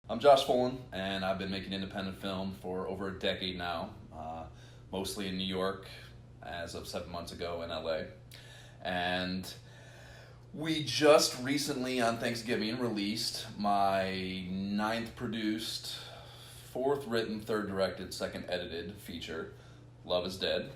I'm Josh Folan, and I've been making independent film for over a decade now, mostly in New York as of 7 months ago in LA. And we just recently on Thanksgiving released my 9th produced, 4th written, 3rd directed, 2nd edited feature, Love is Dead,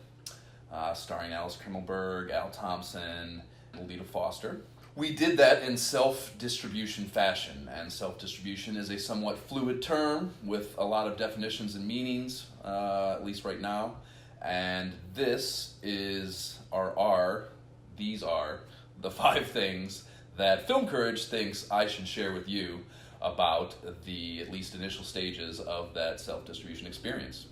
starring Alice Krimmelberg, Al Thompson, and Lita Foster. We did that in self-distribution fashion, and self-distribution is a somewhat fluid term with a lot of definitions and meanings, at least right now. And these are the 5 things that Film Courage thinks I should share with you about the at least initial stages of that self-distribution experience.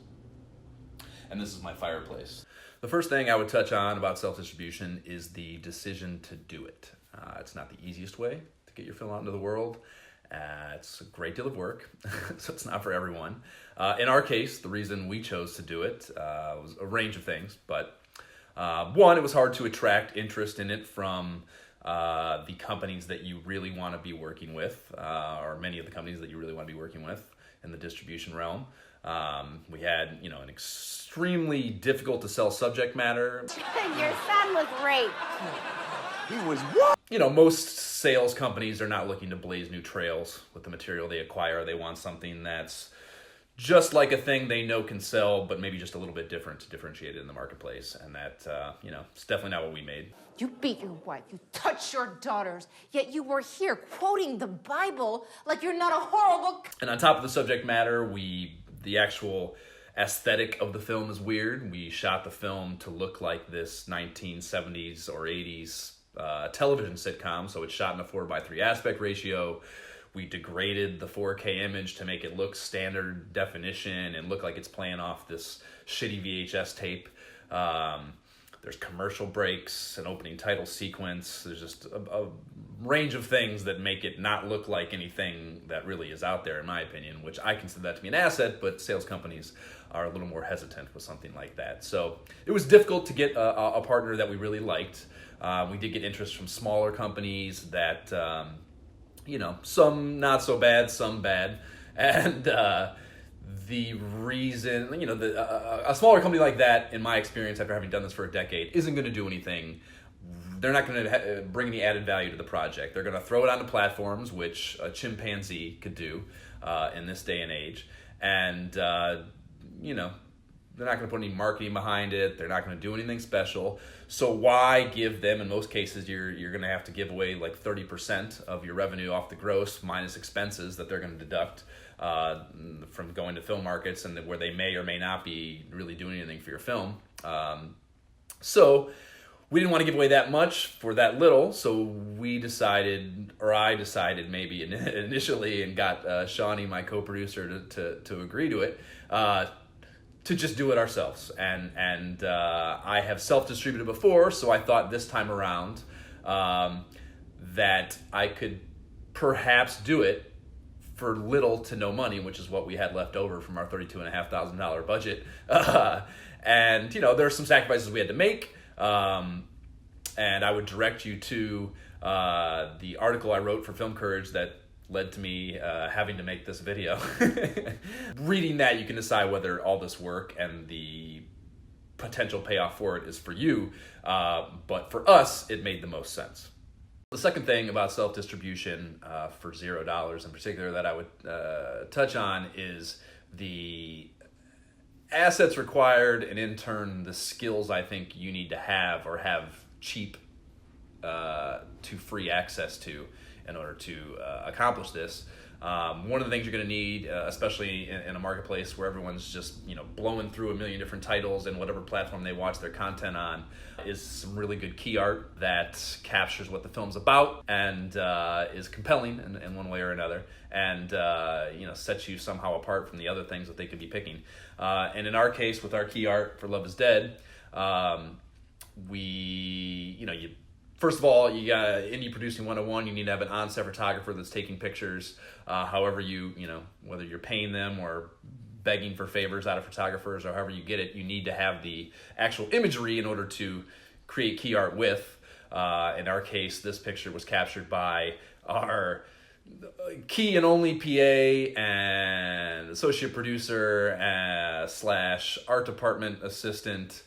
And this is my fireplace. The first thing I would touch on about self-distribution is the decision to do it. It's not the easiest way to get your film out into the world. It's a great deal of work, so it's not for everyone. In our case, the reason we chose to do it was a range of things, but one, it was hard to attract interest in it from the companies that you really want to be working with, or many of the companies that you really want to be working with in the distribution realm. We had, an extremely difficult to sell subject matter. Your son was raped. He was what? Most sales companies are not looking to blaze new trails with the material they acquire. They want something that's just like a thing they know can sell, but maybe just a little bit different to differentiate it in the marketplace. And that, it's definitely not what we made. You beat your wife, you touched your daughters, yet you were here quoting the Bible like you're not a horrible... And on top of the subject matter, the actual aesthetic of the film is weird. We shot the film to look like this 1970s or 80s television sitcom, so it's shot in a 4:3 aspect ratio. We degraded the 4K image to make it look standard definition and look like it's playing off this shitty VHS tape. There's commercial breaks, an opening title sequence. There's just a range of things that make it not look like anything that really is out there, in my opinion, which I consider that to be an asset, but sales companies are a little more hesitant with something like that. So it was difficult to get a partner that we really liked. We did get interest from smaller companies that, some not so bad, some bad. And the reason, a smaller company like that, in my experience, after having done this for a decade, isn't going to do anything. They're not going to bring any added value to the project. They're going to throw it onto platforms, which a chimpanzee could do in this day and age. And, they're not going to put any marketing behind it. They're not going to do anything special. So why give them, in most cases, you're going to have to give away like 30% of your revenue off the gross minus expenses that they're going to deduct from going to film markets and where they may or may not be really doing anything for your film. So we didn't want to give away that much for that little, so I decided maybe initially and got Shawnee, my co-producer, to agree to it, to just do it ourselves. And I have self-distributed before, so I thought this time around that I could perhaps do it for little to no money, which is what we had left over from our $32,500 budget. And, there are some sacrifices we had to make. And I would direct you to the article I wrote for Film Courage that led to me having to make this video. Reading that, you can decide whether all this work and the potential payoff for it is for you. But for us, it made the most sense. The second thing about self-distribution for $0 in particular that I would touch on is the assets required, and in turn, the skills I think you need to have or have cheap to free access to in order to accomplish this. One of the things you're going to need, especially in a marketplace where everyone's just blowing through a million different titles and whatever platform they watch their content on, is some really good key art that captures what the film's about and is compelling in one way or another, and sets you somehow apart from the other things that they could be picking. And in our case, with our key art for Love is Dead, first of all, you got indie producing 101. You need to have an on-set photographer that's taking pictures. However whether you're paying them or begging for favors out of photographers or however you get it, you need to have the actual imagery in order to create key art with. In our case, this picture was captured by our key and only PA and associate producer slash art department assistant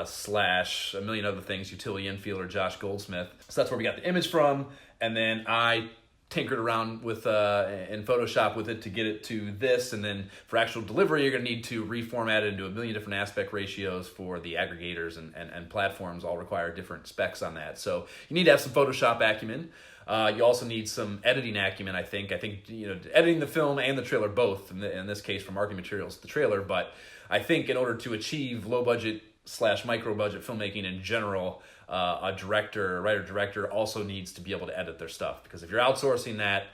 slash a million other things, utility infielder Josh Goldsmith. So that's where we got the image from, and then I tinkered around with in Photoshop with it to get it to this, and then for actual delivery you're going to need to reformat it into a million different aspect ratios for the aggregators, and platforms all require different specs on that. So you need to have some Photoshop acumen. You also need some editing acumen, I think. Editing the film and the trailer both, in this case for marketing materials, the trailer, but I think in order to achieve low budget / micro budget filmmaking in general, a writer-director also needs to be able to edit their stuff, because if you're outsourcing that,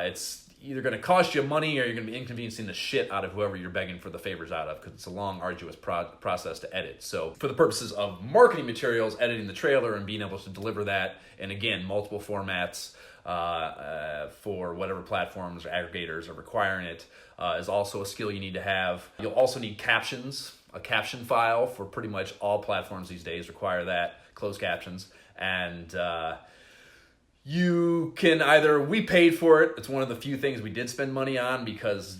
it's either going to cost you money or you're going to be inconveniencing the shit out of whoever you're begging for the favors out of, because it's a long, arduous process to edit. So for the purposes of marketing materials, editing the trailer and being able to deliver that, and again, multiple formats for whatever platforms or aggregators are requiring it, is also a skill you need to have. You'll also need captions. A caption file for pretty much all platforms these days require that, closed captions. And you can we paid for it. It's one of the few things we did spend money on, because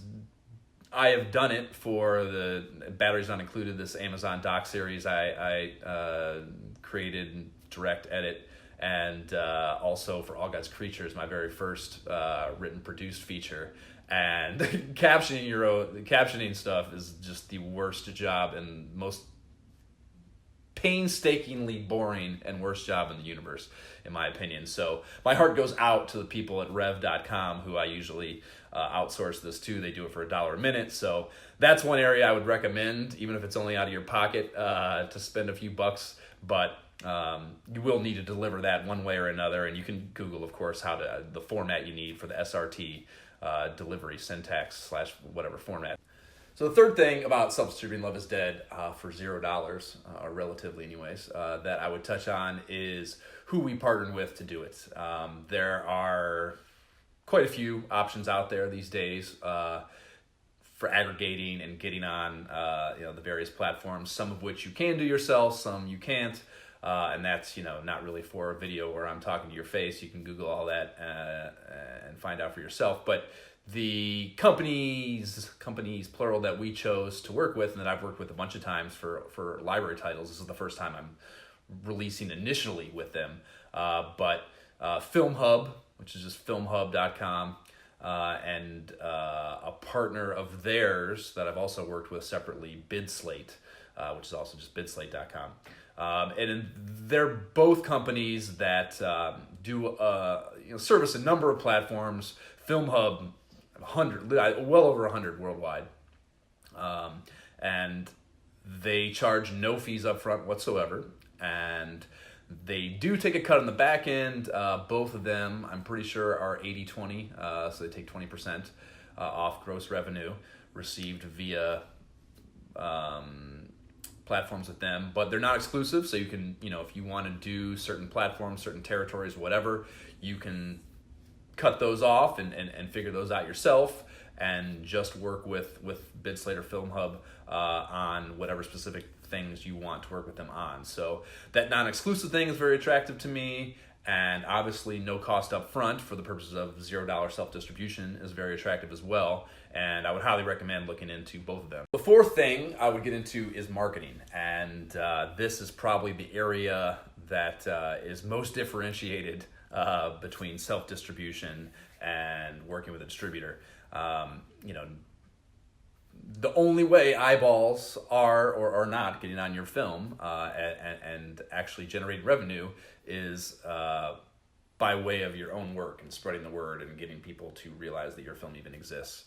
I have done it for the batteries not included, this Amazon doc series I created, direct edit, and also for All God's Creatures, my very first written produced feature. And captioning stuff is just the worst job and most painstakingly boring and worst job in the universe, in my opinion. So my heart goes out to the people at rev.com who I usually outsource this to. They do it for $1 a minute. So that's one area I would recommend, even if it's only out of your pocket, to spend a few bucks. But you will need to deliver that one way or another. And you can Google, of course, the format you need for the SRT delivery syntax / whatever format. So the third thing about self-distributing Love is Dead for $0, or relatively anyways, that I would touch on is who we partnered with to do it. There are quite a few options out there these days for aggregating and getting on the various platforms, some of which you can do yourself, some you can't. And that's, not really for a video where I'm talking to your face. You can Google all that and find out for yourself. But the companies plural, that we chose to work with, and that I've worked with a bunch of times for library titles, this is the first time I'm releasing initially with them. But FilmHub, which is just filmhub.com, and a partner of theirs that I've also worked with separately, BidSlate, which is also just bidslate.com. And they're both companies that do service a number of platforms. FilmHub, well over 100 worldwide, and they charge no fees up front whatsoever, and they do take a cut on the back end. Both of them, I'm pretty sure, are 80/20, so they take 20% off gross revenue received via platforms with them, but they're not exclusive. So you can, if you want to do certain platforms, certain territories, whatever, you can cut those off and figure those out yourself, and just work with BidSlate or FilmHub on whatever specific things you want to work with them on. So that non-exclusive thing is very attractive to me, and obviously no cost up front for the purposes of $0 self-distribution is very attractive as well. And I would highly recommend looking into both of them. The fourth thing I would get into is marketing. And this is probably the area that is most differentiated between self-distribution and working with a distributor. The only way eyeballs are or are not getting on your film and actually generating revenue is by way of your own work and spreading the word and getting people to realize that your film even exists.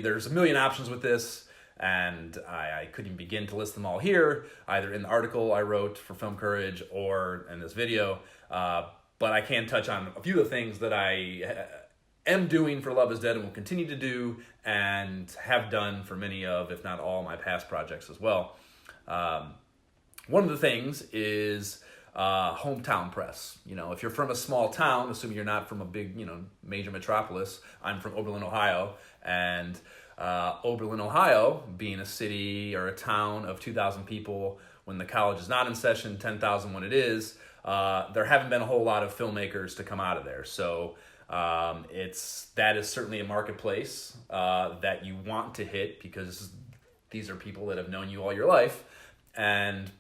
There's a million options with this, and I couldn't even begin to list them all here, either in the article I wrote for Film Courage or in this video. But I can touch on a few of the things that I am doing for Love is Dead and will continue to do, and have done for many of, if not all, my past projects as well. One of the things is hometown press. If you're from a small town, assuming you're not from a big, major metropolis. I'm from Oberlin, Ohio, and Oberlin, Ohio, being a city or a town of 2,000 people when the college is not in session, 10,000 when it is, there haven't been a whole lot of filmmakers to come out of there. So That is certainly a marketplace that you want to hit, because these are people that have known you all your life, and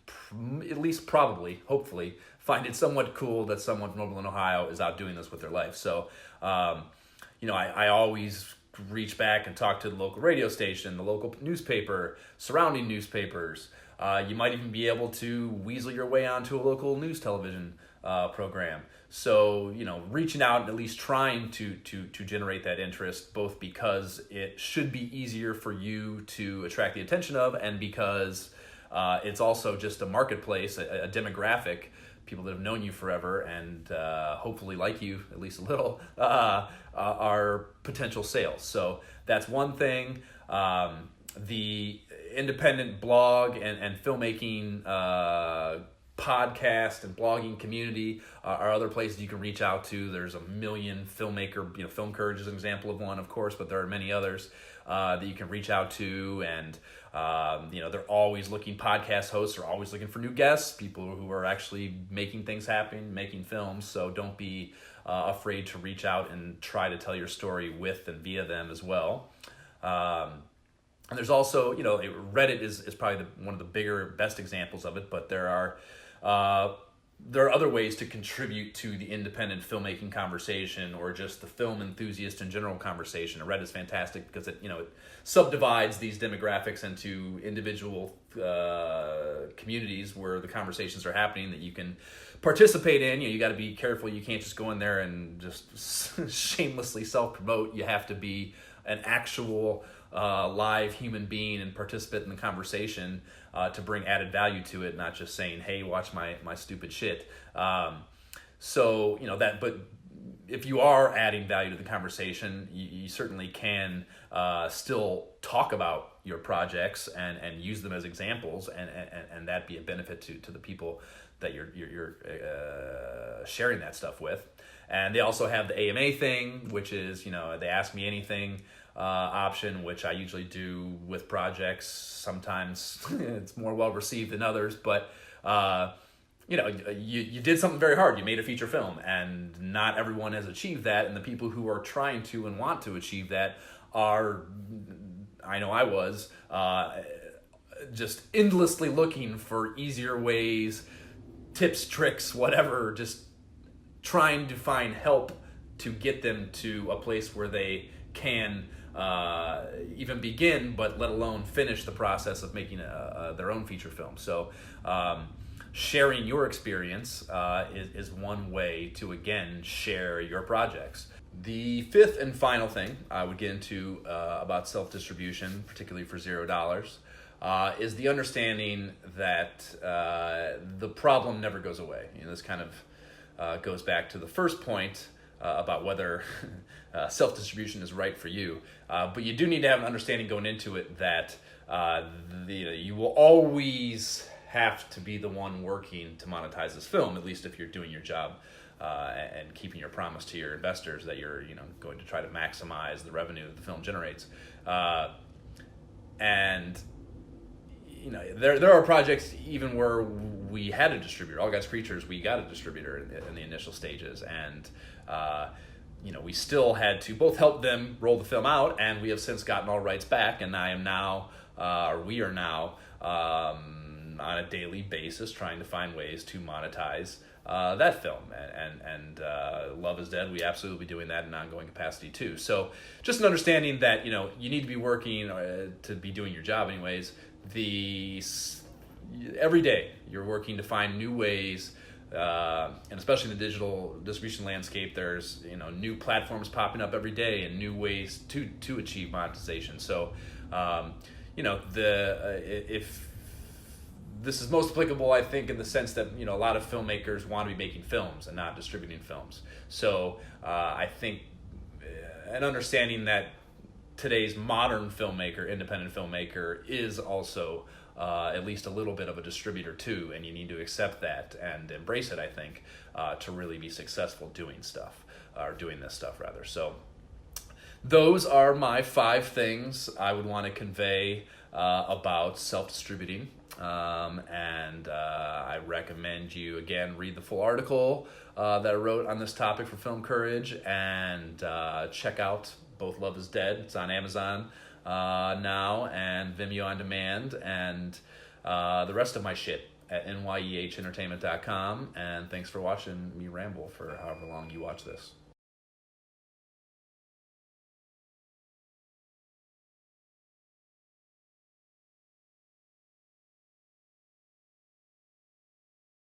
at least probably, hopefully, find it somewhat cool that someone from Oberlin, Ohio is out doing this with their life. So, I always reach back and talk to the local radio station, the local newspaper, surrounding newspapers. You might even be able to weasel your way onto a local news television program. So, reaching out and at least trying to generate that interest, both because it should be easier for you to attract the attention of, and because it's also just a marketplace, a demographic, people that have known you forever and hopefully like you at least a little, are potential sales. So that's one thing. The independent blog and filmmaking podcast and blogging community are other places you can reach out to. There's a million filmmaker, Filmmakers is an example of one, of course, but there are many others that you can reach out to. And they're always looking, podcast hosts are always looking for new guests, people who are actually making things happen, making films. So don't be afraid to reach out and try to tell your story with and via them as well. And there's also, Reddit is probably one of the bigger, best examples of it, but there are other ways to contribute to the independent filmmaking conversation, or just the film enthusiast in general conversation. And Reddit is fantastic because it subdivides these demographics into individual communities where the conversations are happening that you can participate in. You got to be careful. You can't just go in there and just shamelessly self-promote. You have to be an actual live human being and participate in the conversation to bring added value to it, not just saying, hey, watch my stupid shit. But if you are adding value to the conversation, you certainly can still talk about your projects and use them as examples, and that be a benefit to the people that you're sharing that stuff with. And they also have the AMA thing, which is, they ask me anything option, which I usually do with projects. Sometimes it's more well received than others, but you did something very hard. You made a feature film, and not everyone has achieved that. And the people who are trying to and want to achieve that are, I know I was, just endlessly looking for easier ways, tips, tricks, whatever, just trying to find help to get them to a place where they can even begin, but let alone finish the process of making their own feature film. So sharing your experience is one way to, again, share your projects. The fifth and final thing I would get into about self-distribution, particularly for $0, is the understanding that the problem never goes away. This kind of goes back to the first point about whether self-distribution is right for you. But you do need to have an understanding going into it that you will always have to be the one working to monetize this film, at least if you're doing your job and keeping your promise to your investors that you're going to try to maximize the revenue that the film generates. And there are projects even where we had a distributor. All God's Creatures, we got a distributor in the initial stages, and we still had to both help them roll the film out, and we have since gotten all rights back, and we are now on a daily basis trying to find ways to monetize that film. And Love is Dead, we absolutely be doing that in an ongoing capacity too. So just an understanding that you need to be working to be doing your job anyways. Every day you're working to find new ways, and especially in the digital distribution landscape, there's new platforms popping up every day and new ways to achieve monetization. So if this is most applicable, I think, in the sense that a lot of filmmakers want to be making films and not distributing films. So I think an understanding that today's modern filmmaker, independent filmmaker, is also at least a little bit of a distributor too, and you need to accept that and embrace it, I think, to really be successful doing this stuff rather. So those are my 5 things I would want to convey about self-distributing. And I recommend you, again, read the full article that I wrote on this topic for Film Courage, and check out Both Love Is Dead. It's on Amazon now, and Vimeo on demand, and the rest of my shit at nyehentertainment.com. And thanks for watching me ramble for however long you watch this.